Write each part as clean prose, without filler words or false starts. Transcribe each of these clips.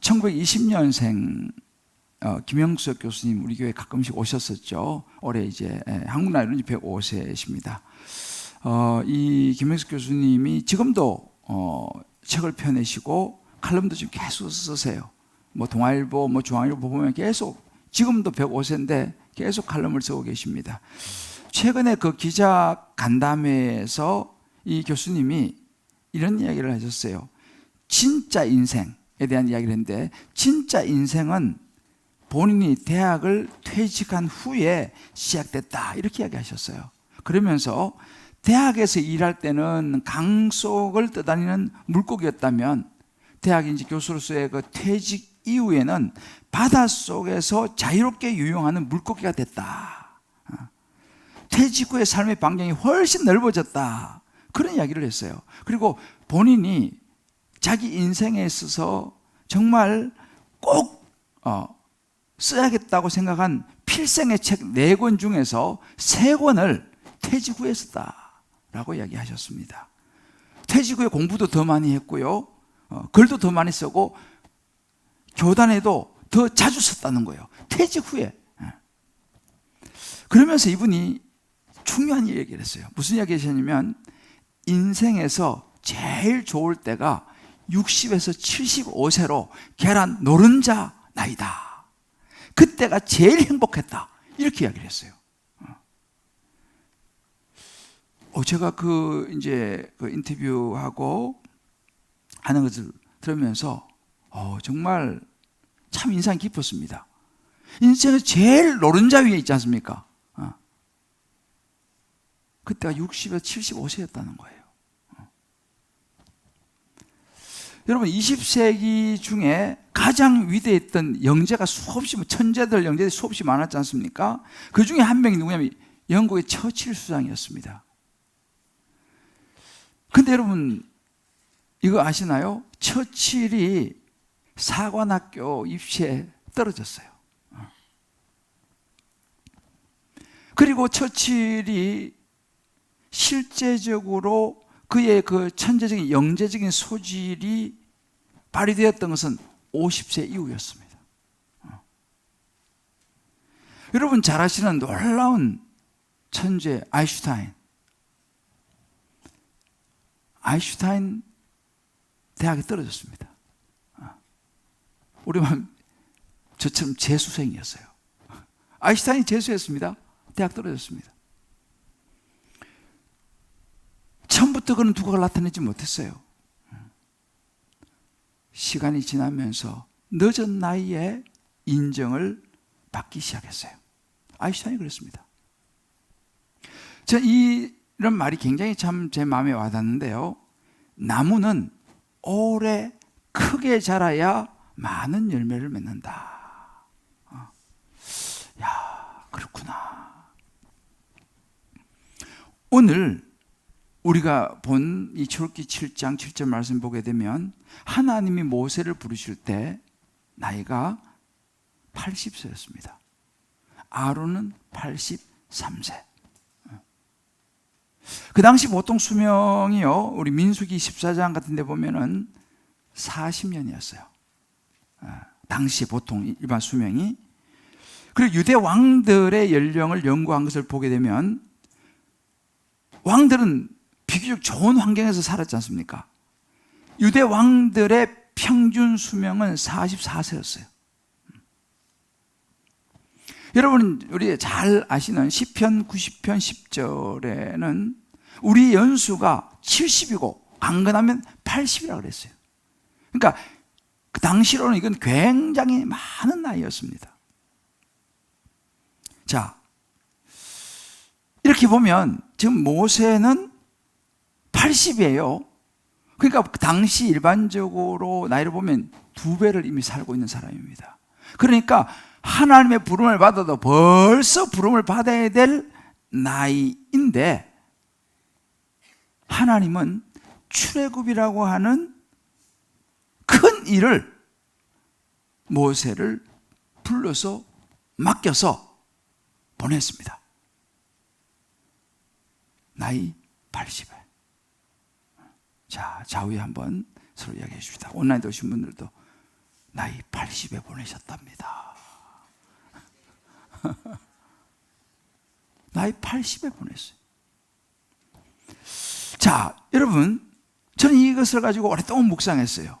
1920년생 김영석 교수님 우리 교회 가끔씩 오셨었죠. 올해 이제 한국 나이로는 105세이십니다. 이 김영석 교수님이 지금도 책을 펴내시고 칼럼도 지금 계속 쓰세요. 뭐 동아일보, 뭐 중앙일보 보면 계속 지금도 105세인데 계속 칼럼을 쓰고 계십니다. 최근에 그 기자 간담회에서 이 교수님이 이런 이야기를 하셨어요. 진짜 인생에 대한 이야기를 했는데, 진짜 인생은 본인이 대학을 퇴직한 후에 시작됐다, 이렇게 이야기하셨어요. 그러면서 대학에서 일할 때는 강 속을 떠다니는 물고기였다면 대학인지 교수로서의 그 퇴직 이후에는 바닷속에서 자유롭게 유영하는 물고기가 됐다. 퇴직 후의 삶의 반경이 훨씬 넓어졌다, 그런 이야기를 했어요. 그리고 본인이 자기 인생에 있어서 정말 꼭 써야겠다고 생각한 필생의 책 4권 중에서 3권을 퇴직 후에 썼다라고 이야기하셨습니다. 퇴직 후에 공부도 더 많이 했고요, 글도 더 많이 쓰고 교단에도 더 자주 썼다는 거예요, 퇴직 후에. 그러면서 이분이 중요한 얘기를 했어요. 무슨 이야기 하셨냐면, 인생에서 제일 좋을 때가 60에서 75세로 계란 노른자 나이다. 그때가 제일 행복했다, 이렇게 이야기를 했어요. 제가 이제 인터뷰하고 하는 것을 들으면서 정말 참 인상 깊었습니다. 인생에서 제일 노른자 위에 있지 않습니까? 그때가 60에서 75세였다는 거예요. 여러분, 20세기 중에 가장 위대했던 영재가 수없이, 천재들, 영재들이 수없이 많았지 않습니까? 그 중에 한 명이 누구냐면 영국의 처칠 수장이었습니다. 근데 여러분, 이거 아시나요? 처칠이 사관학교 입시에 떨어졌어요. 그리고 처칠이 실제적으로 그의 그 천재적인 영재적인 소질이 발휘되었던 것은 50세 이후였습니다. 여러분 잘 아시는 놀라운 천재 아인슈타인 대학에 떨어졌습니다. 우리만 저처럼 재수생이었어요. 아인슈타인이 재수했습니다. 대학 떨어졌습니다. 처음부터 그는 두각을 나타내지 못했어요. 시간이 지나면서 늦은 나이에 인정을 받기 시작했어요. 아인슈타인이 그랬습니다. 이런 말이 굉장히 참 제 마음에 와닿는데요. 나무는 오래 크게 자라야 많은 열매를 맺는다. 야, 그렇구나. 오늘 우리가 본 이 출애굽기 7장 7절 말씀 보게 되면 하나님이 모세를 부르실 때 나이가 80세였습니다. 아론은 83세. 그 당시 보통 수명이요, 우리 민수기 14장 같은 데 보면은 40년이었어요. 당시 보통 일반 수명이. 그리고 유대 왕들의 연령을 연구한 것을 보게 되면 왕들은 비교적 좋은 환경에서 살았지 않습니까? 유대 왕들의 평균 수명은 44세였어요. 여러분, 우리 잘 아시는 시편 90편 10절에는 우리 연수가 70이고 강건하면 80이라고 그랬어요. 그러니까 그 당시로는 이건 굉장히 많은 나이였습니다. 자, 이렇게 보면 지금 모세는 80이에요. 그러니까 그 당시 일반적으로 나이를 보면 2배를 이미 살고 있는 사람입니다. 그러니까 하나님의 부름을 받아도 벌써 부름을 받아야 될 나이인데, 하나님은 출애굽이라고 하는 큰 일을 모세를 불러서 맡겨서 보냈습니다. 나이 80에. 자, 좌우에 한번 서로 이야기해 줍시다. 온라인에 오신 분들도 나이 80에 보내셨답니다. 나이 80에 보냈어요. 자, 여러분, 저는 이것을 가지고 오랫동안 묵상했어요.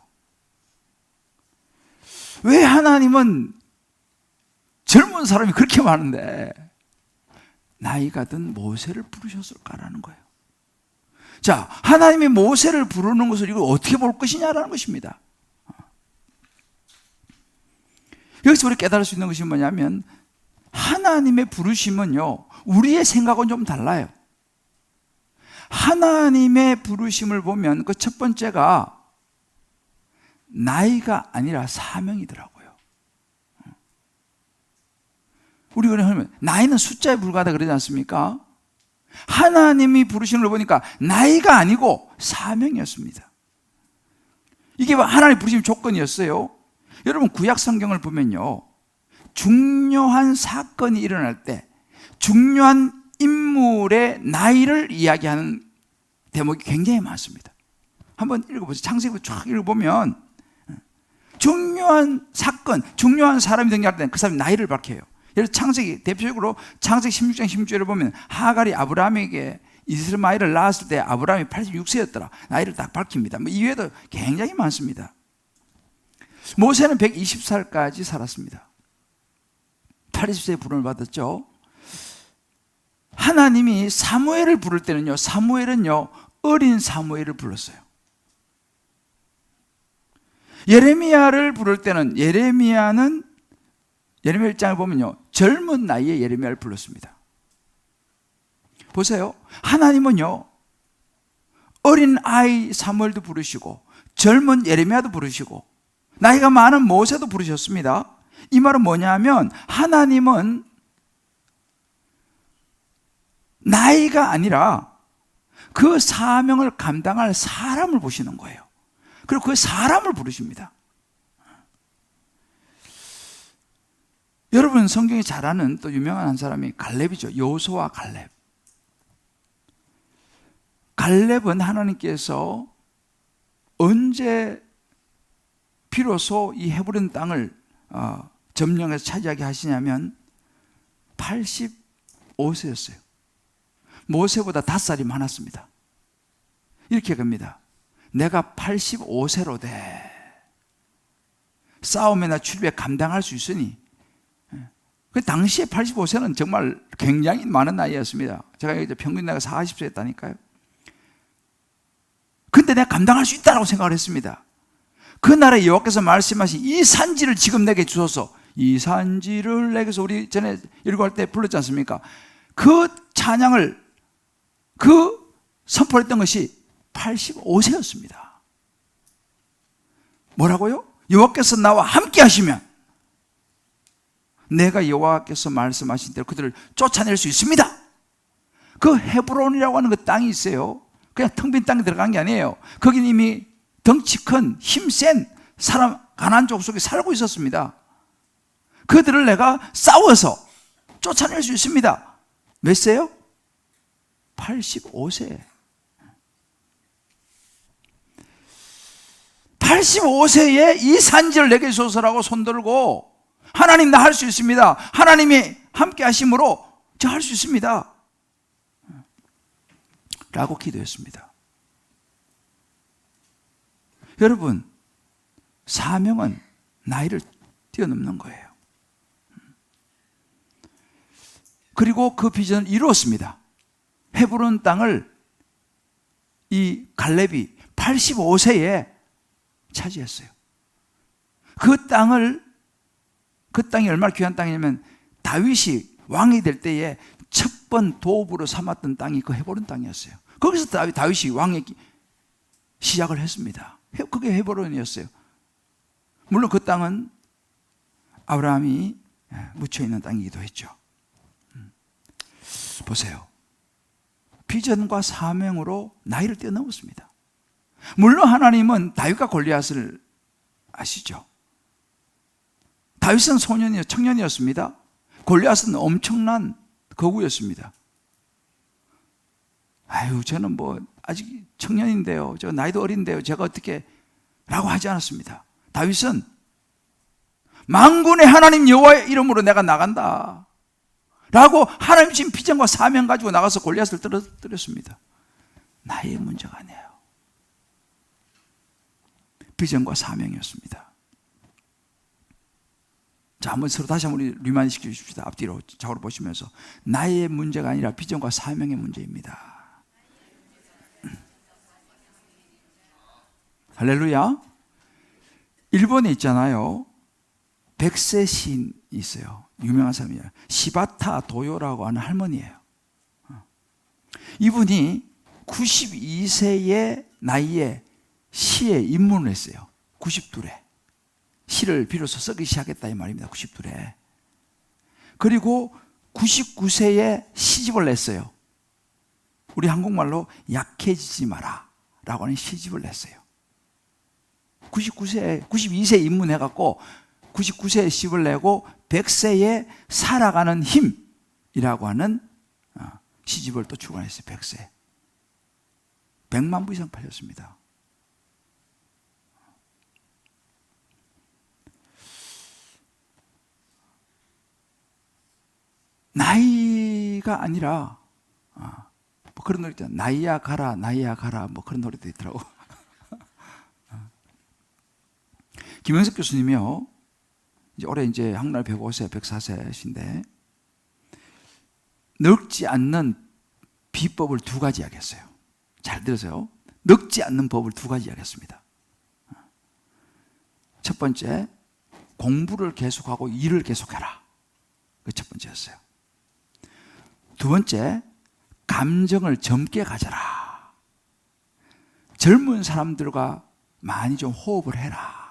왜 하나님은 젊은 사람이 그렇게 많은데 나이가 든 모세를 부르셨을까라는 거예요. 자, 하나님이 모세를 부르는 것을 이걸 어떻게 볼 것이냐라는 것입니다. 여기서 우리 깨달을 수 있는 것이 뭐냐면 하나님의 부르심은요, 우리의 생각은 좀 달라요. 하나님의 부르심을 보면 그 첫 번째가 나이가 아니라 사명이더라고요. 우리가 그러면 나이는 숫자에 불과하다 그러지 않습니까? 하나님이 부르시는 걸 보니까 나이가 아니고 사명이었습니다. 이게 하나님의 부르심 조건이었어요. 여러분 구약 성경을 보면요, 중요한 사건이 일어날 때 중요한 인물의 나이를 이야기하는 대목이 굉장히 많습니다. 한번 읽어보세요. 창세기 쫙 읽어보면 중요한 사건, 중요한 사람이 등장할 때는 그 사람이 나이를 밝혀요. 예를 들어 창세기, 대표적으로 창세기 16장 16절에 보면 하갈이 아브라함에게 이스마엘을 낳았을 때 아브라함이 86세였더라. 나이를 딱 밝힙니다. 뭐 이외에도 굉장히 많습니다. 모세는 120살까지 살았습니다. 80세에 부름을 받았죠. 하나님이 사무엘을 부를 때는요, 사무엘은요 어린 사무엘을 불렀어요. 예레미야를 부를 때는 예레미야 1장을 보면요 젊은 나이에 예레미야를 불렀습니다. 보세요, 하나님은요 어린 아이 사무엘도 부르시고 젊은 예레미야도 부르시고 나이가 많은 모세도 부르셨습니다. 이 말은 뭐냐면 하나님은 나이가 아니라 그 사명을 감당할 사람을 보시는 거예요. 그리고 그 사람을 부르십니다. 여러분 성경이 잘 아는 또 유명한 한 사람이 갈렙이죠. 여호수아 갈렙. 갈렙은 하나님께서 언제 비로소 이 헤브론 땅을 점령해서 차지하게 하시냐면 85세였어요. 모세보다 5살이 많았습니다. 이렇게 갑니다. 내가 85세로 돼 싸움이나 출입에 감당할 수 있으니, 그 당시에 85세는 정말 굉장히 많은 나이였습니다. 제가 이제 평균 나이가 40세였다니까요. 근데 내가 감당할 수 있다고 생각을 했습니다. 그날에 여호와께서 말씀하신 이 산지를 지금 내게 주소서. 이 산지를 내게서 우리 전에 읽어할 때 불렀지 않습니까? 그 찬양을 그 선포했던 것이 85세였습니다. 뭐라고요? 여호와께서 나와 함께 하시면 내가 여호와께서 말씀하신 대로 그들을 쫓아낼 수 있습니다. 그 헤브론이라고 하는 그 땅이 있어요. 그냥 텅 빈 땅에 들어간 게 아니에요. 거기는 이미 덩치 큰 힘센 사람, 가나안 족속이 살고 있었습니다. 그들을 내가 싸워서 쫓아낼 수 있습니다. 몇 세요? 85세. 85세에 이 산지를 내게 주소서라고 손들고 하나님 나 할 수 있습니다. 하나님이 함께 하심으로 저 할 수 있습니다. 라고 기도했습니다. 여러분, 사명은 나이를 뛰어넘는 거예요. 그리고 그 비전을 이루었습니다. 헤브론 땅을 이 갈렙이 85세에 차지했어요. 그 땅이 얼마나 귀한 땅이냐면 다윗이 왕이 될 때에 첫 번 도읍으로 삼았던 땅이 그 헤브론 땅이었어요. 거기서 다윗이 왕의 시작을 했습니다. 그게 헤브론이었어요. 물론 그 땅은 아브라함이 묻혀있는 땅이기도 했죠. 보세요. 비전과 사명으로 나이를 뛰어넘었습니다. 물론 하나님은 다윗과 골리앗을 아시죠? 다윗은 청년이었습니다. 골리앗은 엄청난 거구였습니다. 아유, 저는 아직 청년인데요. 저 나이도 어린데요. 제가 어떻게 라고 하지 않았습니다. 다윗은 만군의 하나님 여호와의 이름으로 내가 나간다 라고 하나님 주신 비전과 사명 가지고 나가서 골리앗을 떨어뜨렸습니다. 나의 문제가 아니에요. 비전과 사명이었습니다. 자, 한번 서로 다시 한번 우리 리마인드 시켜주십시다. 앞뒤로 좌우로 보시면서 나의 문제가 아니라 비전과 사명의 문제입니다. 할렐루야. 일본에 있잖아요, 백세 시인이 있어요. 유명한 사람이에요. 시바타 도요라고 하는 할머니예요. 이분이 92세의 나이에 시에 입문을 했어요. 92에 시를 비로소 쓰기 시작했다 이 말입니다. 92에. 그리고 99세에 시집을 냈어요. 우리 한국말로 약해지지 마라 라고 하는 시집을 냈어요. 92세에 입문해갖고 99세에 시집을 내고 100세에 살아가는 힘이라고 하는 시집을 또 출간했어요. 100세. 100만 부 이상 팔렸습니다. 나이가 아니라 뭐 그런 노래 있잖아요. 나이야 가라 나이야 가라 뭐 그런 노래도 있더라고. 김영석 교수님이요, 이제 올해 이제 한국날 105세 104세신데 늙지 않는 비법을 두 가지 이야기했어요. 잘 들으세요. 늙지 않는 법을 두 가지 이야기했습니다. 첫 번째, 공부를 계속하고 일을 계속해라. 그 첫 번째였어요. 두 번째, 감정을 젊게 가져라. 젊은 사람들과 많이 좀 호흡을 해라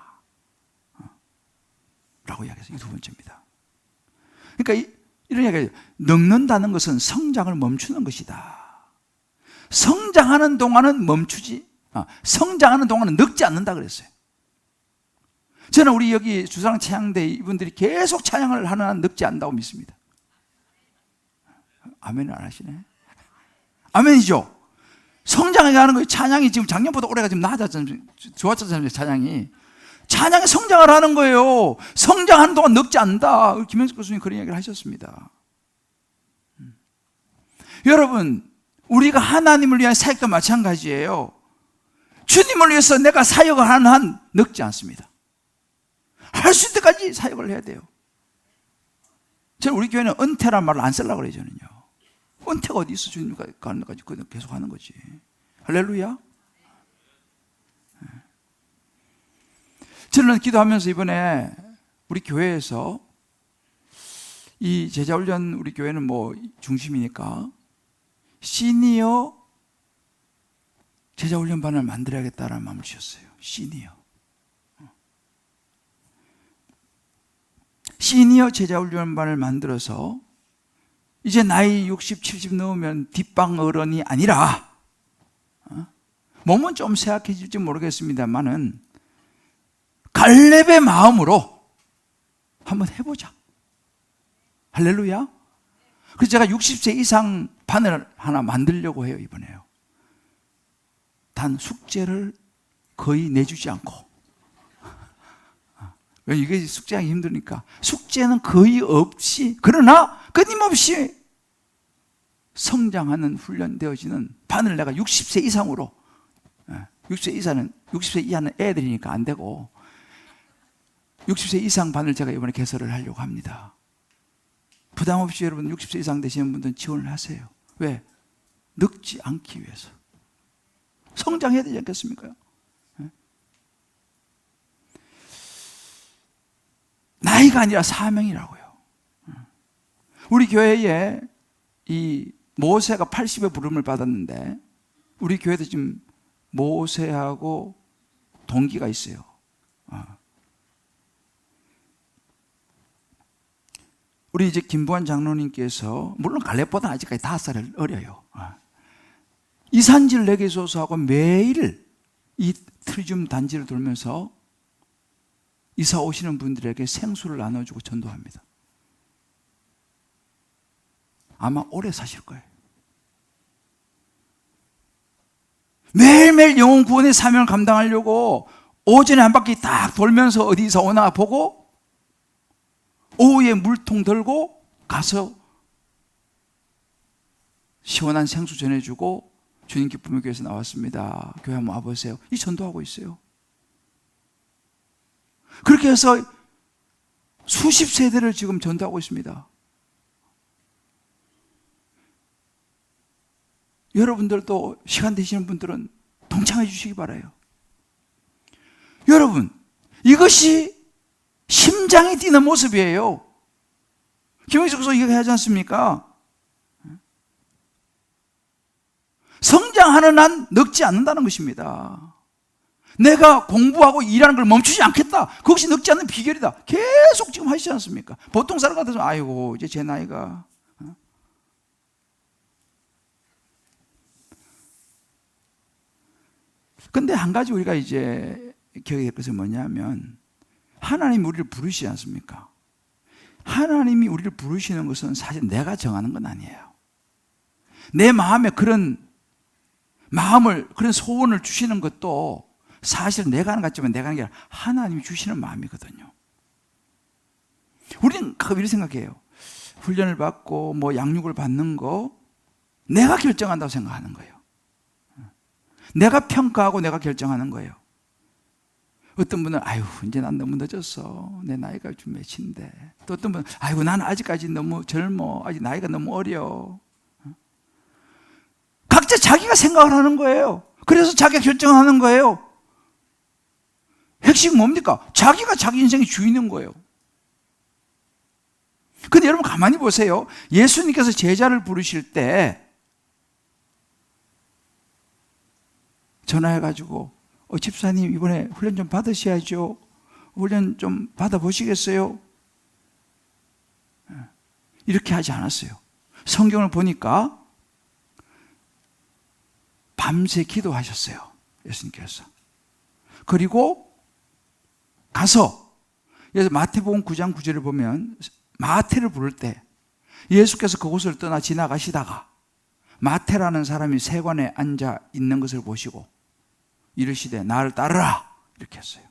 라고 이야기했어요. 이 두 번째입니다. 그러니까 이런 이야기예요. 늙는다는 것은 성장을 멈추는 것이다. 성장하는 동안은 성장하는 동안은 늙지 않는다 그랬어요. 저는 우리 여기 주사랑 찬양대 이분들이 계속 찬양을 하는 한 늙지 않는다고 믿습니다. 아멘을 안 하시네. 아멘이죠. 성장해 가는 거예요. 찬양이 지금 작년보다 올해가 좀 나아졌잖아요. 좋아졌잖아요. 찬양이 성장을 하는 거예요. 성장하는 동안 늙지 않는다. 김현숙 교수님 그런 이야기를 하셨습니다. 여러분, 우리가 하나님을 위한 사역도 마찬가지예요. 주님을 위해서 내가 사역을 하는 한 늙지 않습니다. 할 수 있을 때까지 사역을 해야 돼요. 저는 우리 교회는 은퇴란 말을 안 쓰려고 그래요. 저는요. 은퇴가 어디 있어? 주님과 가는 까지 계속 하는 거지. 할렐루야. 저는 기도하면서 이번에 우리 교회에서 이 제자훈련, 우리 교회는 뭐 중심이니까 시니어 제자훈련반을 만들어야겠다라는 마음을 주셨어요. 시니어 제자훈련반을 만들어서 이제 나이 60, 70 넘으면 뒷방 어른이 아니라 몸은 좀 쇠약해질지 모르겠습니다만은 갈렙의 마음으로 한번 해보자. 할렐루야. 그래서 제가 60세 이상 반을 하나 만들려고 해요. 이번에요. 단 숙제를 거의 내주지 않고. 왜 이게 숙제하기 힘드니까. 숙제는 거의 없이, 그러나 끊임없이 성장하는 훈련되어지는 반을 내가 60세 이상으로, 60세 이하는 애들이니까 안 되고 60세 이상 반을 제가 이번에 개설을 하려고 합니다. 부담 없이 여러분 60세 이상 되시는 분들은 지원을 하세요. 왜? 늙지 않기 위해서. 성장해야 되지 않겠습니까? 나이가 아니라 사명이라고요. 우리 교회에 이 모세가 80의 부름을 받았는데 우리 교회도 지금 모세하고 동기가 있어요. 우리 이제 김부환 장로님께서 물론 갈렙보다 아직까지 5살 어려요. 이산지를 내게 줘서 하고 매일 이 트리즘 단지를 돌면서 이사 오시는 분들에게 생수를 나눠주고 전도합니다. 아마 오래 사실 거예요. 매일매일 영혼 구원의 사명을 감당하려고 오전에 한 바퀴 딱 돌면서 어디서 오나 보고 오후에 물통 들고 가서 시원한 생수 전해주고 주님 기쁨의 교회에서 나왔습니다. 교회 한번 와보세요. 이 전도하고 있어요. 그렇게 해서 수십 세대를 지금 전도하고 있습니다. 여러분들도 시간 되시는 분들은 동참해 주시기 바라요. 여러분, 이것이 심장이 뛰는 모습이에요. 김영식 교수 이거 하지 않습니까? 성장하는 한 늙지 않는다는 것입니다. 내가 공부하고 일하는 걸 멈추지 않겠다. 그것이 늙지 않는 비결이다. 계속 지금 하시지 않습니까? 보통 사람 같아서 아이고 이제 제 나이가. 근데 한 가지 우리가 이제 기억해야 될 것은 뭐냐면 하나님이 우리를 부르시지 않습니까? 하나님이 우리를 부르시는 것은 사실 내가 정하는 건 아니에요. 내 마음에 그런 마음을, 그런 소원을 주시는 것도 사실 내가 하는 것 같지만 내가 하는 게 아니라 하나님이 주시는 마음이거든요. 우리는 가끔 이렇게 생각해요. 훈련을 받고 뭐 양육을 받는 거 내가 결정한다고 생각하는 거예요. 내가 평가하고 내가 결정하는 거예요. 어떤 분은 아유 이제 난 너무 늦었어. 내 나이가 좀 몇인데. 또 어떤 분은 아이고 난 아직까지 너무 젊어. 아직 나이가 너무 어려. 각자 자기가 생각을 하는 거예요. 그래서 자기가 결정하는 거예요. 핵심은 뭡니까? 자기가 자기 인생의 주인인 거예요. 근데 여러분 가만히 보세요. 예수님께서 제자를 부르실 때 전화해가지고 집사님 이번에 훈련 좀 받으셔야죠. 훈련 좀 받아보시겠어요? 이렇게 하지 않았어요. 성경을 보니까 밤새 기도하셨어요. 예수님께서. 그리고 가서 마태복음 9장 9절을 보면 마태를 부를 때 예수께서 그곳을 떠나 지나가시다가 마태라는 사람이 세관에 앉아 있는 것을 보시고 이르시되 나를 따르라 이렇게 했어요.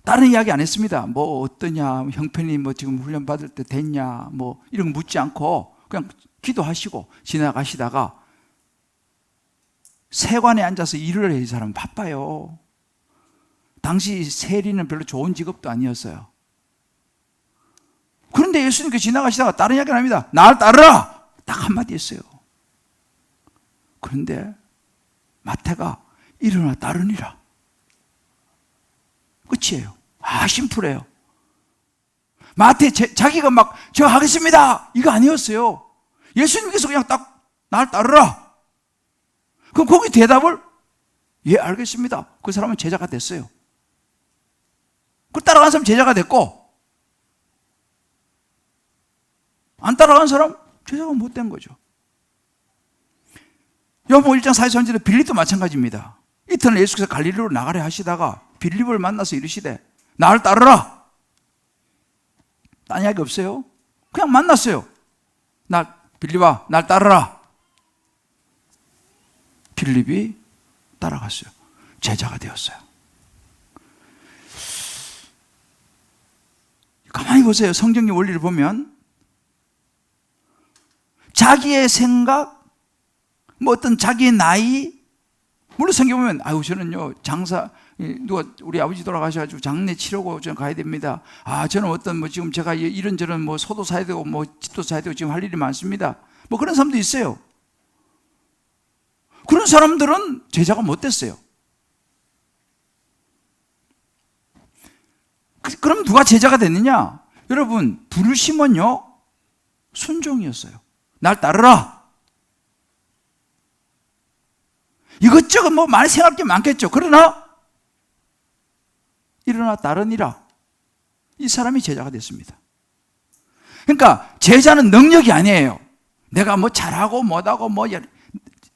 다른 이야기 안 했습니다. 뭐 어떠냐, 형편이 뭐 지금 훈련 받을 때 됐냐, 뭐 이런 거 묻지 않고 그냥 기도하시고 지나가시다가 세관에 앉아서 일을 해. 이 사람은 바빠요. 당시 세리는 별로 좋은 직업도 아니었어요. 그런데 예수님께서 지나가시다가 다른 이야기를 합니다. 나를 따르라! 딱 한마디 했어요. 그런데 마태가 일어나 따르니라. 끝이에요. 심플해요. 마태 자기가 막 저 하겠습니다 이거 아니었어요. 예수님께서 그냥 딱 나를 따르라. 그럼 거기 대답을 예 알겠습니다. 그 사람은 제자가 됐어요. 그 따라간 사람 제자가 됐고 안 따라간 사람 제자가 못 된 거죠. 요한복음 1장 43절에 빌립도 마찬가지입니다. 이튿날 예수께서 갈릴리로 나가려 하시다가 빌립을 만나서 이르시되 나를 따르라. 딴 이야기 없어요. 그냥 만났어요. 빌립아 날 따르라. 빌립이 따라갔어요. 제자가 되었어요. 가만히 보세요. 성경의 원리를 보면 자기의 생각, 뭐 어떤 자기의 나이, 물론 성경 보면 아유 저는요 장사 누가 우리 아버지 돌아가셔가지고 장례 치르고 저는 가야 됩니다. 저는 어떤 뭐 지금 제가 이런저런 뭐 소도 사야 되고 뭐 집도 사야 되고 지금 할 일이 많습니다. 뭐 그런 사람도 있어요. 그런 사람들은 제자가 못 됐어요. 그럼 누가 제자가 됐느냐? 여러분 부르심은요 순종이었어요. 날 따르라. 이것저것 뭐 많이 생각할 게 많겠죠. 그러나 일어나 따르니라. 이 사람이 제자가 됐습니다. 그러니까 제자는 능력이 아니에요. 내가 뭐 잘하고 못하고 뭐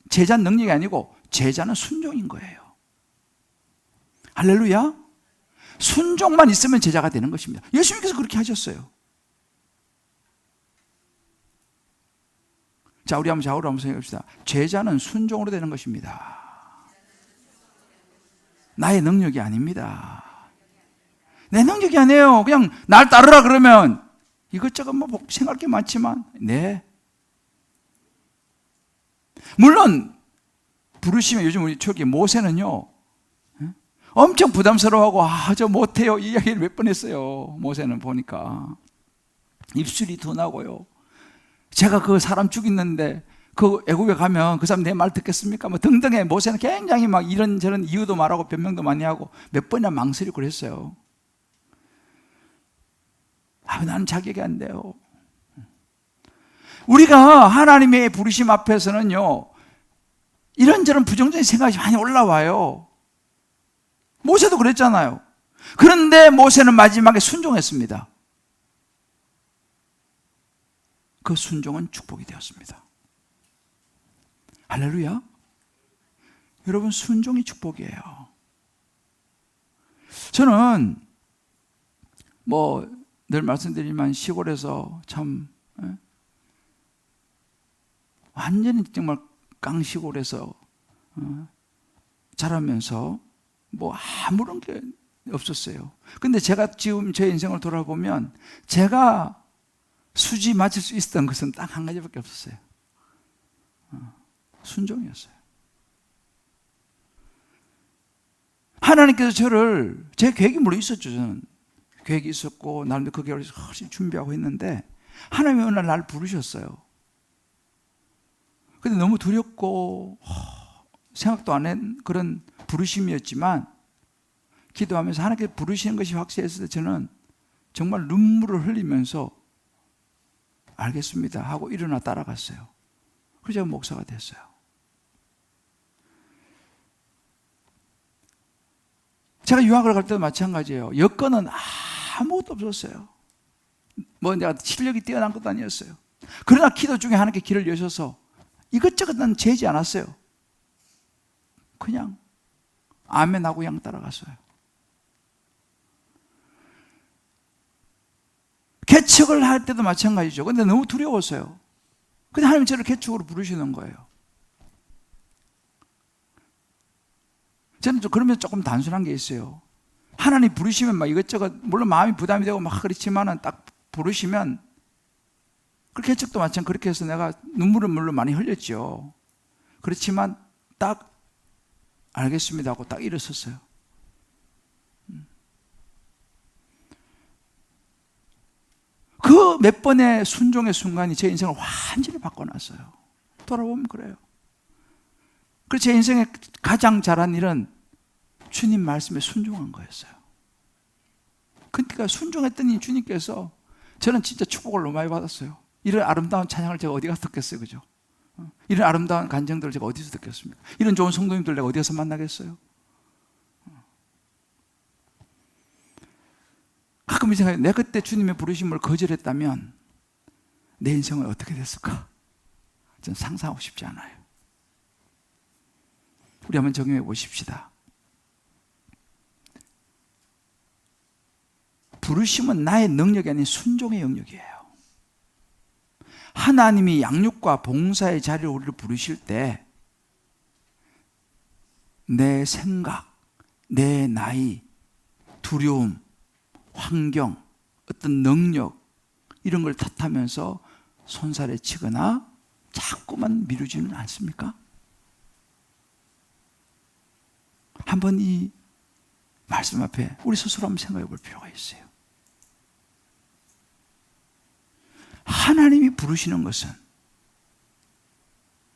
제자는 능력이 아니고 제자는 순종인 거예요. 할렐루야. 순종만 있으면 제자가 되는 것입니다. 예수님께서 그렇게 하셨어요. 자, 우리 한번 좌우로 한번 생각합시다. 제자는 순종으로 되는 것입니다. 나의 능력이 아닙니다. 내 능력이 아니에요. 그냥 날 따르라 그러면 이것저것 뭐 생각할 게 많지만, 네. 물론 부르시면 요즘 우리 초기 모세는요, 엄청 부담스러워하고 저 못해요 이 이야기를 몇 번 했어요. 모세는 보니까 입술이 더 나고요. 제가 그 사람 죽였는데 그 애국에 가면 그 사람 내 말 듣겠습니까? 뭐 등등의 모세는 굉장히 막 이런저런 이유도 말하고 변명도 많이 하고 몇 번이나 망설이고 그랬어요. 나는 자격이 안 돼요. 우리가 하나님의 부르심 앞에서는요, 이런저런 부정적인 생각이 많이 올라와요. 모세도 그랬잖아요. 그런데 모세는 마지막에 순종했습니다. 그 순종은 축복이 되었습니다. 할렐루야. 여러분, 순종이 축복이에요. 저는 늘 말씀드리지만 시골에서 참 완전히 정말 깡시골에서 자라면서 아무런 게 없었어요. 근데 제가 지금 제 인생을 돌아보면 제가 수지 맞을 수 있었던 것은 딱 한 가지밖에 없었어요. 순종이었어요. 하나님께서 저를, 제 계획이 물론 있었죠. 저는 계획이 있었고 나름대로 그 계획을 열심히 준비하고 했는데 하나님이 어느 날 나를 부르셨어요. 근데 너무 두렵고 생각도 안 한 그런 부르심이었지만 기도하면서 하나님께서 부르시는 것이 확실했을 때 저는 정말 눈물을 흘리면서 알겠습니다 하고 일어나 따라갔어요. 그래서 제가 목사가 됐어요. 제가 유학을 갈 때도 마찬가지예요. 여건은 아무것도 없었어요. 내가 실력이 뛰어난 것도 아니었어요. 그러나 기도 중에 하나님께 길을 여셔서 이것저것 난 재지 않았어요. 그냥 아멘하고 그냥 따라갔어요. 개척을 할 때도 마찬가지죠. 근데 너무 두려웠어요. 근데 하나님 저를 개척으로 부르시는 거예요. 저는 그러면서 조금 단순한 게 있어요. 하나님 부르시면 이것저것, 물론 마음이 부담이 되고 그렇지만은 딱 부르시면, 그 개척도 마찬가지로 그렇게 해서 내가 눈물을 물론 많이 흘렸죠. 그렇지만 딱 알겠습니다 하고 딱 일어섰어요. 그 몇 번의 순종의 순간이 제 인생을 완전히 바꿔놨어요. 돌아보면 그래요. 그래서 제 인생에 가장 잘한 일은 주님 말씀에 순종한 거였어요. 그러니까 순종했더니 주님께서, 저는 진짜 축복을 너무 많이 받았어요. 이런 아름다운 찬양을 제가 어디 가서 듣겠어요, 그죠? 이런 아름다운 간증들을 제가 어디서 듣겠습니까? 이런 좋은 성도님들 내가 어디 가서 만나겠어요? 가끔 이 생각해요. 내가 그때 주님의 부르심을 거절했다면 내 인생은 어떻게 됐을까? 저는 상상하고 싶지 않아요. 우리 한번 적용해 보십시다. 부르심은 나의 능력이 아닌 순종의 영역이에요. 하나님이 양육과 봉사의 자리를 우리를 부르실 때 내 생각, 내 나이, 두려움, 환경, 어떤 능력 이런 걸 탓하면서 손살에 치거나 자꾸만 미루지는 않습니까? 한번 이 말씀 앞에 우리 스스로 한번 생각해 볼 필요가 있어요. 하나님이 부르시는 것은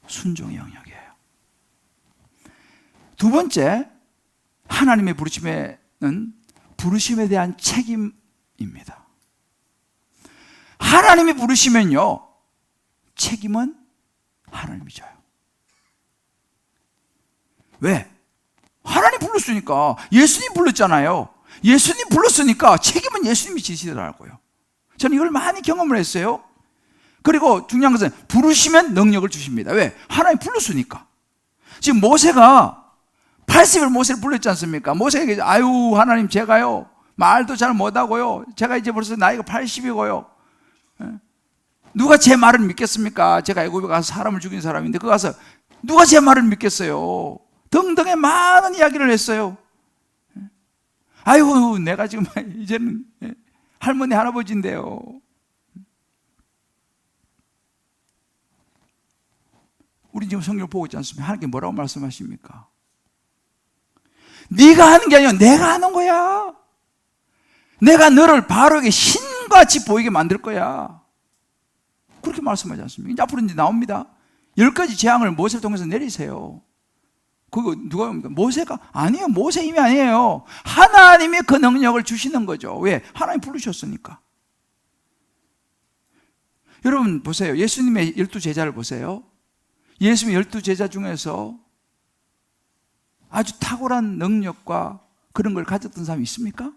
순종의 영역이에요. 두 번째, 하나님의 부르심에는 부르심에 대한 책임입니다. 하나님이 부르시면요, 책임은 하나님이 져요. 왜? 하나님 불렀으니까. 예수님 불렀잖아요. 예수님 불렀으니까 책임은 예수님이 지시더라고요. 저는 이걸 많이 경험을 했어요. 그리고 중요한 것은 부르시면 능력을 주십니다. 왜? 하나님 불렀으니까. 지금 모세가 80일 모세를 불렀지 않습니까? 모세에게 아유 하나님 제가요 말도 잘 못하고요, 제가 이제 벌써 나이가 80이고요 누가 제 말을 믿겠습니까? 제가 애굽에 가서 사람을 죽인 사람인데 그 가서 누가 제 말을 믿겠어요? 등등의 많은 이야기를 했어요. 아이고, 내가 지금 이제는 할머니, 할아버지인데요. 우리 지금 성경을 보고 있지 않습니까? 하나님께 뭐라고 말씀하십니까? 네가 하는 게 아니라 내가 하는 거야. 내가 너를 바르게 신같이 보이게 만들 거야. 그렇게 말씀하지 않습니까? 이제 앞으로 이제 나옵니다. 10가지 재앙을 모세를 통해서 내리세요. 그거 누가 합니까? 모세가? 아니에요. 모세 힘이 아니에요. 하나님이 그 능력을 주시는 거죠. 왜? 하나님 부르셨으니까. 여러분 보세요. 예수님의 12제자를 보세요. 예수님의 12제자 중에서 아주 탁월한 능력과 그런 걸 가졌던 사람이 있습니까?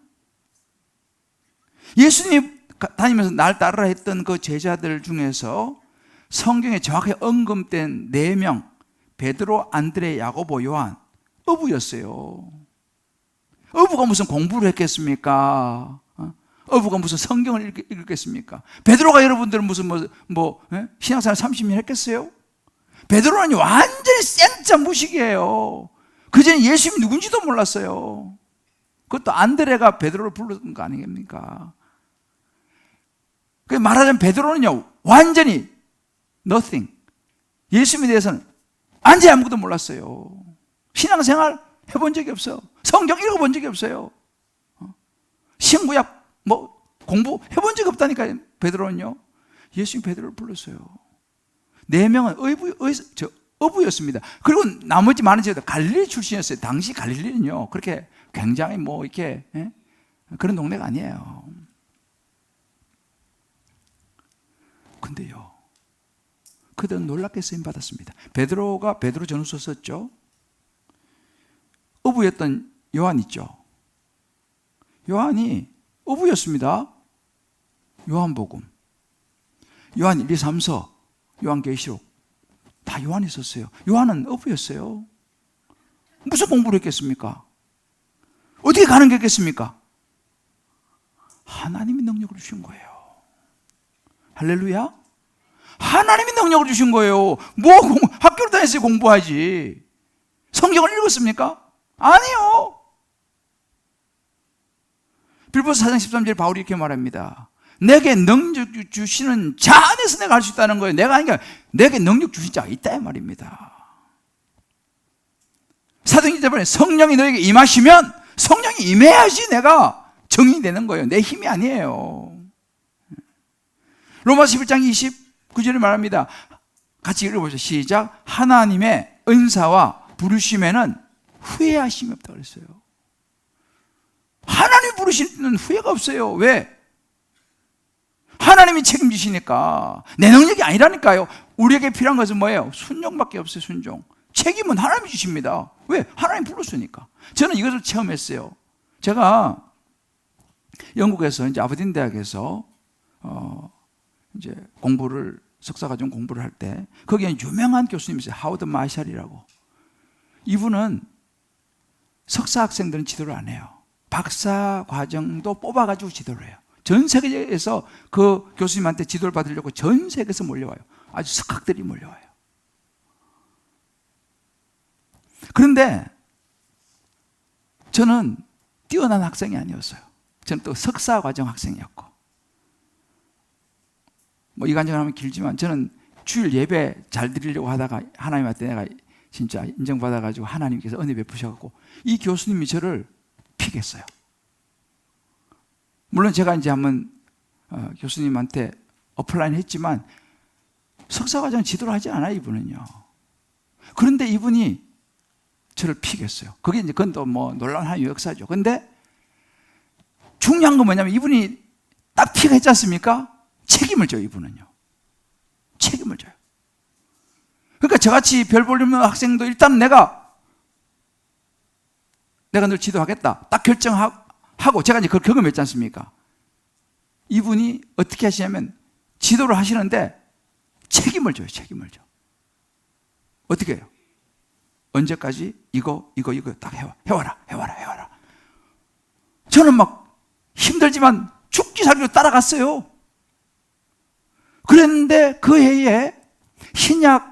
예수님 다니면서 날 따르라 했던 그 제자들 중에서 성경에 정확하게 언급된 4명, 베드로, 안드레, 야고보, 요한, 어부였어요. 어부가 무슨 공부를 했겠습니까? 어부가 무슨 성경을 읽겠습니까? 베드로가 여러분들은 무슨 신앙생활 30년 했겠어요? 베드로는 완전히 생짜 무식이에요. 그전에 예수님이 누군지도 몰랐어요. 그것도 안드레가 베드로를 불렀던 거 아니겠습니까? 말하자면 베드로는요, 완전히 nothing. 예수님에 대해서는 완전히 아무것도 몰랐어요. 신앙생활 해본 적이 없어요. 성경 읽어본 적이 없어요. 신구약 공부해본 적이 없다니까요. 베드로는요. 예수님이 베드로를 불렀어요. 4명은 어부였습니다. 그리고 나머지 많은 제자들 갈릴리 출신이었어요. 당시 갈릴리는요, 그렇게 굉장히 이렇게 그런 동네가 아니에요. 근데요, 그들은 놀랍게 쓰임 받았습니다. 베드로가 베드로 전후서 썼죠. 어부였던 요한 있죠. 요한이 어부였습니다. 요한복음, 요한 1, 2, 3서, 요한계시록 다 요한이 썼어요. 요한은 어부였어요. 무슨 공부를 했겠습니까? 어떻게 가는 게 있겠습니까? 하나님이 능력을 주신 거예요. 할렐루야. 하나님이 능력을 주신 거예요. 학교를 다녔어요. 공부하지. 성경을 읽었습니까? 아니요. 빌보서 4장 13절에 바울이 이렇게 말합니다. 내게 능력 주시는 자 안에서 내가 할 수 있다는 거예요. 내가 아니라 내게 능력 주신 자가 있다 이 말입니다. 사도행전 때문에 성령이 너에게 임하시면 성령이 임해야지 내가 정인이 되는 거예요. 내 힘이 아니에요. 로마서 11장 29절에 말합니다. 같이 읽어보시죠. 시작. 하나님의 은사와 부르심에는 후회하심이 없다고 그랬어요. 하나님 부르시는 후회가 없어요. 왜? 하나님이 책임지시니까. 내 능력이 아니라니까요. 우리에게 필요한 것은 뭐예요? 순종밖에 없어요. 순종. 책임은 하나님이 주십니다. 왜? 하나님 불렀으니까. 저는 이것을 체험했어요. 제가 영국에서 이제 아버딘 대학에서 이제 석사과정 공부를 할 때 거기에 유명한 교수님이 있어요. 하워드 마샬이라고. 이분은 석사 학생들은 지도를 안 해요. 박사 과정도 뽑아가지고 지도를 해요. 전 세계에서 그 교수님한테 지도를 받으려고 전 세계에서 몰려와요. 아주 석학들이 몰려와요. 그런데 저는 뛰어난 학생이 아니었어요. 저는 또 석사 과정 학생이었고, 이 간증을 하면 길지만 저는 주일 예배 잘 드리려고 하다가 하나님한테 내가 진짜 인정받아가지고 하나님께서 은혜 베푸셔갖고 이 교수님이 저를 픽했어요. 물론 제가 이제 한번 교수님한테 어플라인 했지만 석사과정 지도를 하지 않아요, 이분은요. 그런데 이분이 저를 픽했어요. 그게 이제 그건 또 놀라운 하나님의 역사죠. 근데 중요한 건 뭐냐면 이분이 딱 픽했지 않습니까? 책임을 져요, 이분은요. 책임을 져요. 그러니까 저같이 별 볼 없는 학생도 일단 내가 널 지도하겠다. 딱 결정하고 제가 이제 그걸 경험했지 않습니까? 이분이 어떻게 하시냐면 지도를 하시는데 책임을 져요, 책임을 져. 어떻게 해요? 언제까지 이거 딱 해와라. 저는 막 힘들지만 죽기 살기로 따라갔어요. 그랬는데 그 해에 신약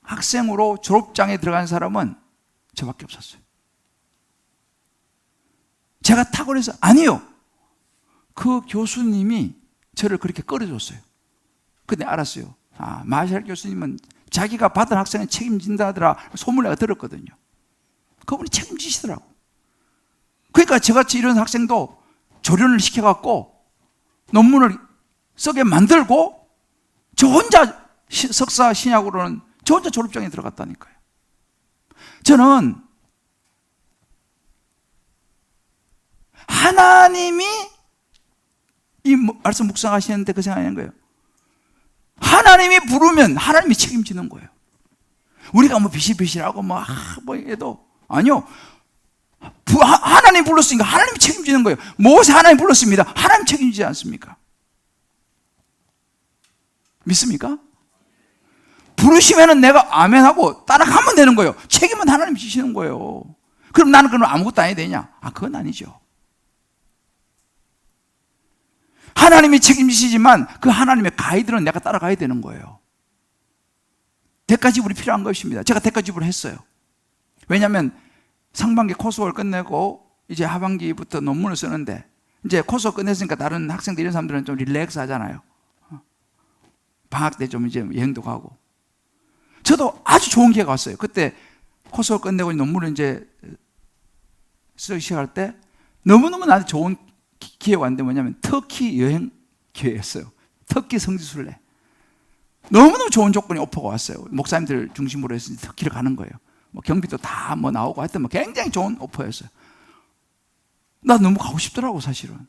학생으로 졸업장에 들어간 사람은 저밖에 없었어요. 제가 탁월해서 아니요. 그 교수님이 저를 그렇게 끌어줬어요. 근데 알았어요. 마샬 교수님은 자기가 받은 학생을 책임진다 하더라 소문을 내가 들었거든요. 그분이 책임지시더라고. 그러니까 저같이 이런 학생도 조련을 시켜갖고 논문을 쓰게 만들고 저 혼자 석사 신약으로는 저 혼자 졸업장에 들어갔다니까요. 저는 하나님이 이 말씀 묵상하시는데 그 생각하는 거예요. 하나님이 부르면 하나님이 책임지는 거예요. 우리가 뭐 비실비실하고 뭐 해도 아니요. 하나님 불렀으니까 하나님이 책임지는 거예요. 모세 하나님 불렀습니다. 하나님 책임지지 않습니까? 믿습니까? 부르시면은 내가 아멘하고 따라가면 되는 거예요. 책임은 하나님 지시는 거예요. 그럼 나는 그럼 아무것도 안 해야 되냐? 그건 아니죠. 하나님이 책임지시지만 그 하나님의 가이드는 내가 따라가야 되는 거예요. 대가지불이 필요한 것입니다. 제가 대가지불을 했어요. 왜냐하면 상반기 코스월 끝내고 이제 하반기부터 논문을 쓰는데 이제 코스월 끝냈으니까 다른 학생들 이런 사람들은 좀 릴렉스 하잖아요. 방학 때 좀 이제 여행도 가고. 저도 아주 좋은 기회가 왔어요. 그때 코스월 끝내고 논문을 이제 쓰기 시작할 때 너무너무 나한테 좋은 기회가 왔는데 뭐냐면 터키 여행 기회였어요. 터키 성지순례. 너무너무 좋은 조건이 오퍼가 왔어요. 목사님들 중심으로 해서 터키를 가는 거예요. 뭐 경비도 다 뭐 나오고 하여튼 뭐 굉장히 좋은 오퍼였어요. 나 너무 가고 싶더라고 사실은.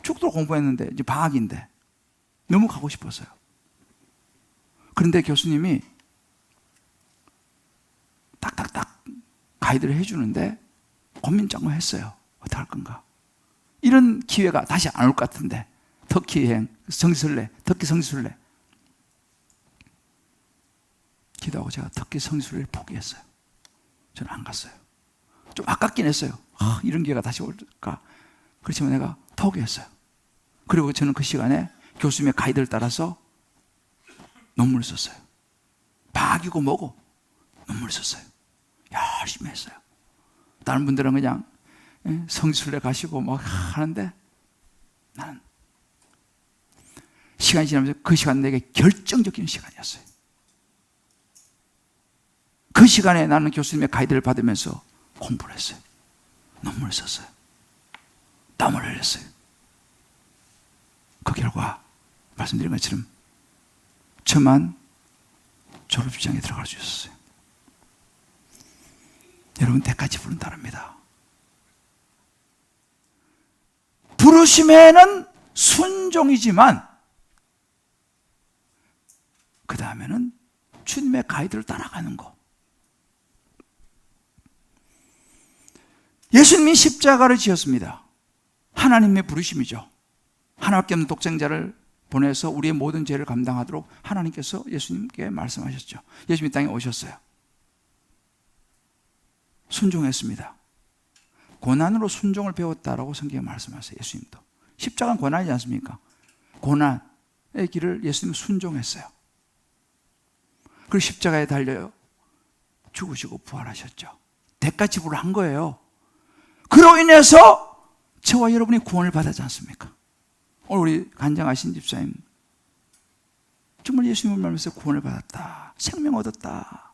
죽도록 공부했는데 이제 방학인데 너무 가고 싶었어요. 그런데 교수님이 딱딱딱 가이드를 해주는데 고민 조금 했어요. 어떻게 할 건가? 이런 기회가 다시 안 올 것 같은데 터키 여행, 성지순례, 터키 성지순례. 기도하고 제가 터키 성지순례를 포기했어요. 저는 안 갔어요. 좀 아깝긴 했어요. 이런 기회가 다시 올까? 그렇지만 내가 포기했어요. 그리고 저는 그 시간에 교수님의 가이드를 따라서 논문을 썼어요. 방학이고 뭐고 논문을 썼어요. 열심히 했어요. 다른 분들은 그냥 성지순례 가시고 막 하는데 나는 시간이 지나면서 그 시간 내게 결정적인 시간이었어요. 그 시간에 나는 교수님의 가이드를 받으면서 공부를 했어요. 논문을 썼어요. 땀을 흘렸어요. 그 결과 말씀드린 것처럼 저만 졸업시장에 들어갈 수 있었어요. 여러분 대가지불은 다릅니다. 부르심에는 순종이지만 그 다음에는 주님의 가이드를 따라가는 거. 예수님이 십자가를 지었습니다. 하나님의 부르심이죠. 하나밖에 없는 독생자를 보내서 우리의 모든 죄를 감당하도록 하나님께서 예수님께 말씀하셨죠. 예수님이 땅에 오셨어요. 순종했습니다. 고난으로 순종을 배웠다라고 성경에 말씀하세요. 예수님도. 십자가는 고난이지 않습니까? 고난의 길을 예수님은 순종했어요. 그리고 십자가에 달려 죽으시고 부활하셨죠. 대가지불을 한 거예요. 그로 인해서 저와 여러분이 구원을 받았지 않습니까? 오늘 우리 간증하신 집사님 정말 예수님을 말면서 구원을 받았다. 생명 얻었다.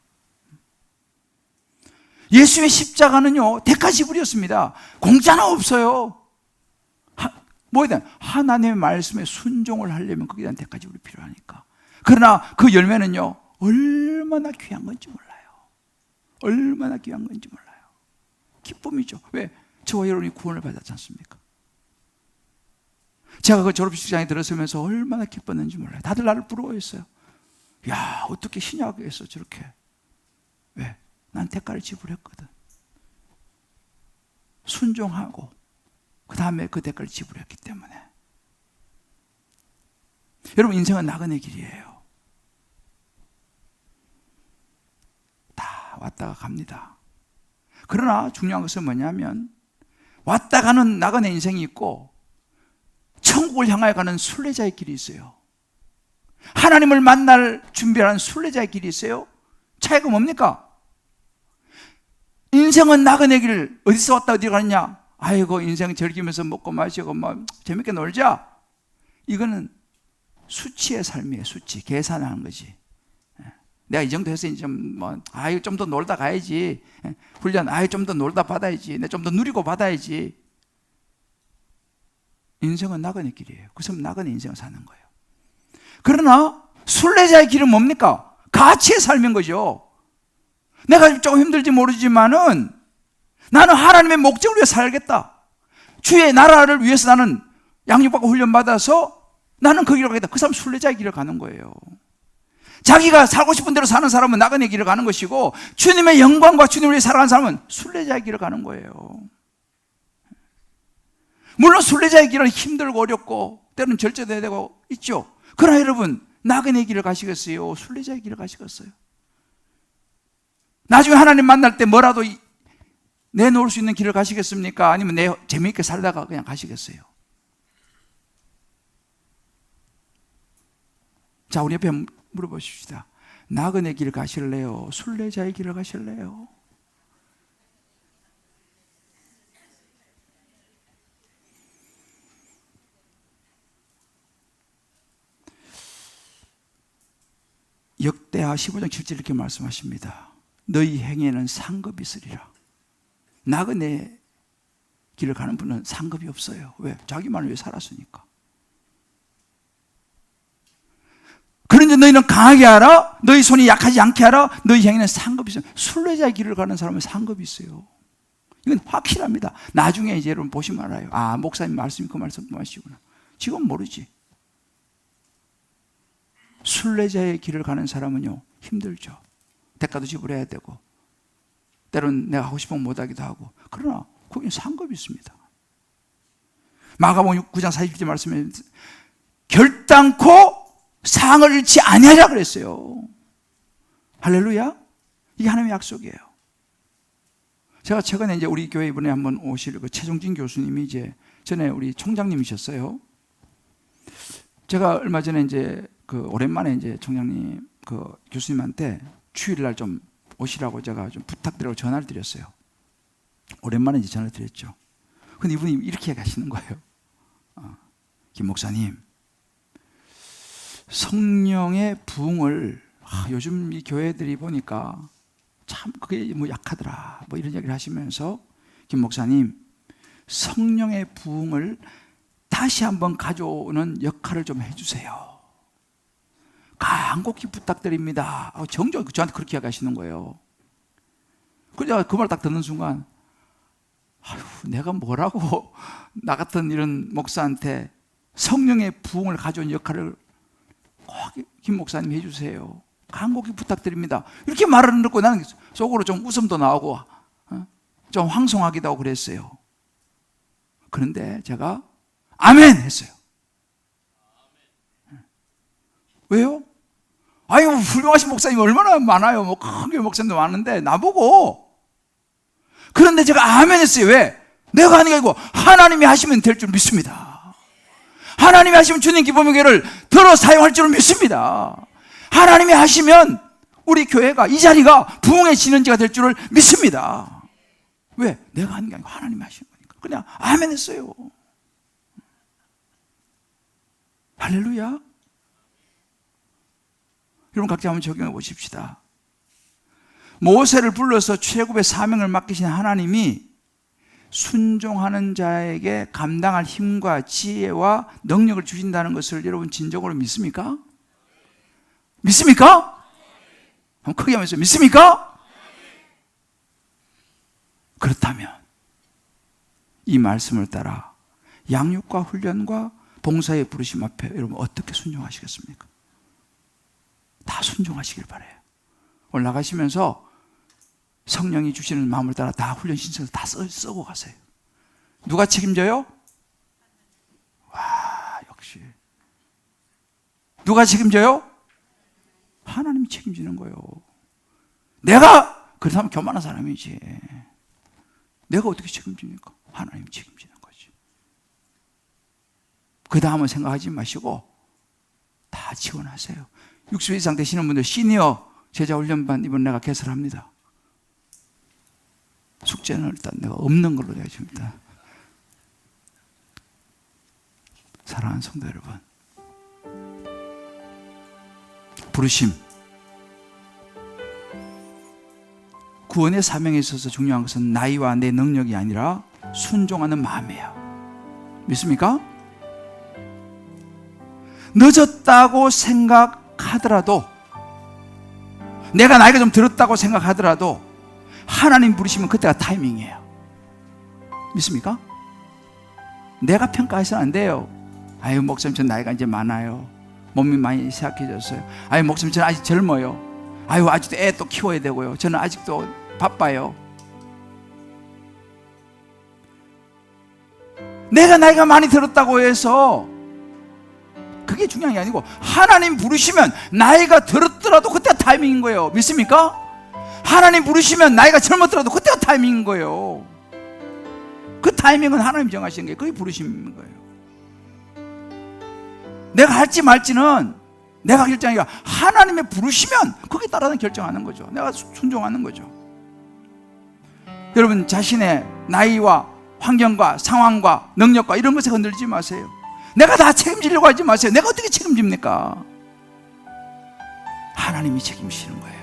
예수의 십자가는요 대가지불이었습니다. 공짜는 없어요. 뭐에 대한 하나님의 말씀에 순종을 하려면 거기에 대한 대가지불이 필요하니까. 그러나 그 열매는요 얼마나 귀한 건지 몰라요. 얼마나 귀한 건지 몰라요. 기쁨이죠. 왜? 저와 여러분이 구원을 받았지 않습니까? 제가 그 졸업식장에 들어서면서 얼마나 기뻤는지 몰라요. 다들 나를 부러워했어요. 야, 어떻게 신약에서 저렇게. 왜? 난 대가를 지불했거든. 순종하고 그 다음에 그 대가를 지불했기 때문에. 여러분 인생은 나그네 길이에요. 다 왔다가 갑니다. 그러나 중요한 것은 뭐냐면 왔다 가는 나그네 인생이 있고 천국을 향하여 가는 순례자의 길이 있어요. 하나님을 만날 준비하는 순례자의 길이 있어요. 차이가 뭡니까? 인생은 나그네 길, 어디서 왔다 어디로 가느냐? 아이고 인생 즐기면서 먹고 마시고 뭐 재밌게 놀자. 이거는 수치의 삶이에요. 수치. 계산하는 거지. 내가 이 정도 했으니 좀 더 놀다 가야지. 훈련, 좀 더 놀다 받아야지. 내가 좀 더 누리고 받아야지. 인생은 나그네 길이에요. 그래서 나그네 인생을 사는 거예요. 그러나 순례자의 길은 뭡니까? 가치의 삶인 거죠. 내가 조금 힘들지 모르지만은 나는 하나님의 목적을 위해 살겠다. 주의 나라를 위해서 나는 양육받고 훈련받아서 나는 그 길을 가겠다. 그 사람은 순례자의 길을 가는 거예요. 자기가 살고 싶은 대로 사는 사람은 나그네 길을 가는 것이고, 주님의 영광과 주님을 위해 살아가는 사람은 순례자의 길을 가는 거예요. 물론 순례자의 길은 힘들고 어렵고 때로는 절제돼야 되고 있죠. 그러나 여러분, 나그네 길을 가시겠어요? 순례자의 길을 가시겠어요? 나중에 하나님 만날 때 뭐라도 내놓을 수 있는 길을 가시겠습니까? 아니면 재미있게 살다가 그냥 가시겠어요? 자, 우리 옆에 물어보십시다. 나그네 길을 가실래요? 순례자의 길을 가실래요? 역대하 15장 7절 이렇게 말씀하십니다. 너희 행에는 상급이 있으리라. 나그네 길을 가는 분은 상급이 없어요. 왜? 자기만을 위해 살았으니까. 그런데 너희는 강하게 하라. 너희 손이 약하지 않게 하라. 너희 행에는 상급이 있어요. 순례자의 길을 가는 사람은 상급이 있어요. 이건 확실합니다. 나중에 이제 여러분 보시면 알아요. 아, 목사님 말씀이 그 말씀하시구나. 지금 모르지. 순례자의 길을 가는 사람은요, 힘들죠. 대가도 지불해야 되고, 때로는 내가 하고 싶은 거 못하기도 하고. 그러나 거기는 상급이 있습니다. 마가복음 9장 40절 말씀에 결단코 상을 잃지 아니하라 그랬어요. 할렐루야. 이게 하나님의 약속이에요. 제가 최근에 이제 우리 교회 이번에 한번 오실 그 최종진 교수님이 이제 전에 우리 총장님이셨어요. 제가 얼마 전에 이제 오랜만에 이제 총장님 교수님한테 주일날 좀 오시라고 제가 좀 부탁드리고 전화를 드렸어요. 오랜만에 이제 전화를 드렸죠. 근데 이분이 이렇게 가시는 거예요. 김 목사님, 성령의 부흥을 요즘 이 교회들이 보니까 참 그게 뭐 약하더라 뭐 이런 얘기를 하시면서, 김 목사님, 성령의 부흥을 다시 한번 가져오는 역할을 좀 해주세요. 간곡히 부탁드립니다. 정정 저한테 그렇게 얘기하시는 거예요. 그래서 그 말 딱 듣는 순간, 내가 뭐라고 나 같은 이런 목사한테 성령의 부흥을 가져온 역할을 꼭 김 목사님 해주세요. 간곡히 부탁드립니다. 이렇게 말을 듣고 나는 속으로 좀 웃음도 나오고 좀 황송하기도 하고 그랬어요. 그런데 제가 아멘 했어요. 왜요? 아이고, 훌륭하신 목사님이 얼마나 많아요. 뭐 큰 교회 목사님도 많은데 나보고. 그런데 제가 아멘 했어요. 왜? 내가 하는 게 아니고 하나님이 하시면 될 줄 믿습니다. 하나님이 하시면 주님 기쁨교회를 들어 사용할 줄 믿습니다. 하나님이 하시면 우리 교회가, 이 자리가 부흥의 진원지가 될 줄을 믿습니다. 왜? 내가 하는 게 아니고 하나님이 하시는 거니까. 그냥 아멘 했어요. 할렐루야. 여러분 각자 한번 적용해 보십시다. 모세를 불러서 최고의 사명을 맡기신 하나님이 순종하는 자에게 감당할 힘과 지혜와 능력을 주신다는 것을 여러분 진정으로 믿습니까? 믿습니까? 한번 크게 하면서 믿습니까? 그렇다면 이 말씀을 따라 양육과 훈련과 봉사의 부르심 앞에 여러분 어떻게 순종하시겠습니까? 다 순종하시길 바라요. 오늘 나가시면서 성령이 주시는 마음을 따라 다 훈련 신청서 다 쓰고 가세요. 누가 책임져요? 와, 역시. 누가 책임져요? 하나님이 책임지는 거예요. 내가 그렇다면 교만한 사람이지. 내가 어떻게 책임집니까? 하나님이 책임지는 거지. 그 다음은 생각하지 마시고 다 지원하세요. 60세 이상 되시는 분들 시니어 제자훈련반 이번 내가 개설합니다. 숙제는 일단 내가 없는 걸로 내줍니다. 사랑하는 성도 여러분, 부르심, 구원의 사명에 있어서 중요한 것은 나이와 내 능력이 아니라 순종하는 마음이에요. 믿습니까? 늦었다고 생각하더라도, 내가 나이가 좀 들었다고 생각하더라도 하나님 부르시면 그때가 타이밍이에요. 믿습니까? 내가 평가해서는 안 돼요. 아유, 목사님 전 나이가 이제 많아요. 몸이 많이 쇠약해졌어요. 아유, 목사님 저는 아직 젊어요. 아유, 아직도 애 또 키워야 되고요. 저는 아직도 바빠요. 내가 나이가 많이 들었다고 해서 그게 중요한 게 아니고, 하나님 부르시면 나이가 들었더라도 그때가 타이밍인 거예요. 믿습니까? 하나님 부르시면 나이가 젊었더라도 그때가 타이밍인 거예요. 그 타이밍은 하나님 정하시는 게 그게 부르심인 거예요. 내가 할지 말지는 내가 결정이 아니라 하나님의 부르시면 거기에 따라서 결정하는 거죠. 내가 순종하는 거죠. 여러분, 자신의 나이와 환경과 상황과 능력과 이런 것에 흔들리지 마세요. 내가 다 책임지려고 하지 마세요. 내가 어떻게 책임집니까? 하나님이 책임지시는 거예요.